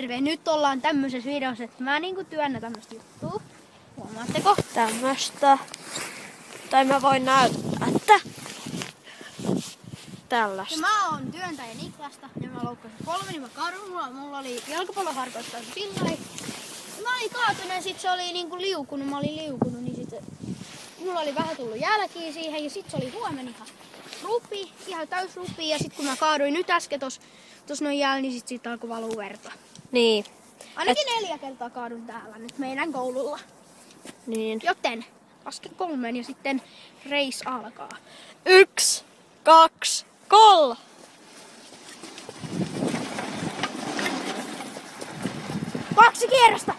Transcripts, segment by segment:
Terve, nyt ollaan tämmöisessä videossa, että mä niinku työnnän tämmöstä juttua. Huomaatteko? Tämmöstä. Tai mä voin näyttää, että tällaista. Ja mä oon työntäjä Niklasta ja mä loukkasin polveni, mä kaaduin, mulla oli jalkapalloharjoittelu sillä. Mä olin kaatunut ja sit se oli niinku liukunut, mä olin liukunut, niin sit mulla oli vähän tullut jälkiä siihen ja sit se oli huomenna ihan täys rupi ja sit kun mä kaaduin nyt äsken tos noin jäällä, niin sit alkoi valua verta. Niin. Ainakin 4 kertaa kaadun täällä nyt meidän koululla. Niin. Joten laske 3 ja sitten reis alkaa. 1, 2, 3. Kaksi kierrosta!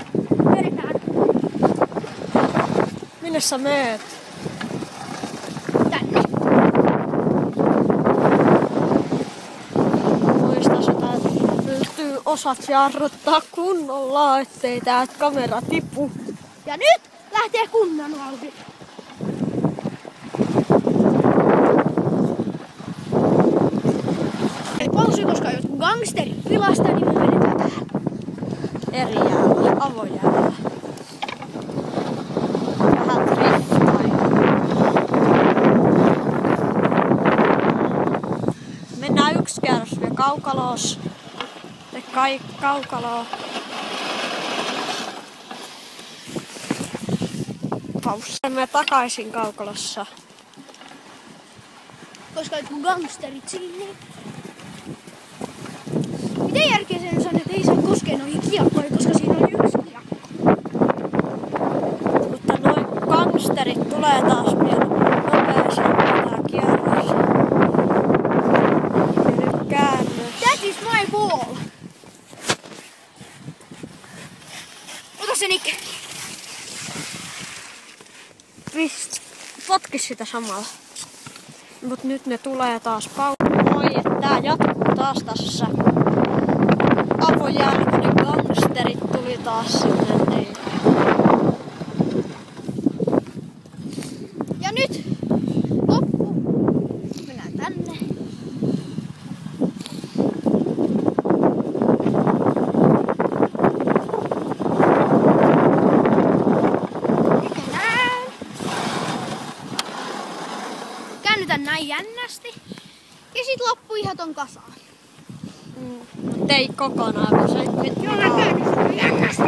Vedetään. Minne sä meet? Tänne. Muista sitä, täytyy osat jarruttaa kunnolla, ettei täältä kamera tipu. Ja nyt lähtee kunnon vauhti. Pausi, koska jotkut gangsterit pilasta, niin me vedetään tähän. Eri jäällä, avojäällä. Vähän driftai. Mennään 1 kierros vielä kaukaloos. Kaukaloon. Paussi. Me takaisin kaukalossa. Koska jotkut gangsterit sinne. Miten järkeä sen on, että ei saa koskea noihin kiekkoihin, koska siinä oli 1 kiekko. Mutta noin gangsterit tulee taas vielä nopeasti tää kierros. Ja nyt käännös. That is my ball! Ota se Nick! Potki sitä samalla. Mut nyt ne tulee taas Moi, että tää jatkuu taas tässä. Avojälkeinen gangsterit tuli taas sinne. Niin. Ja nyt loppu. Mennään tänne. Käännytään näin jännästi. Ja sit loppu ihan ton kasaan. Mut ei kokonaan, kun se nyt Joo, mä käännyn jännästi.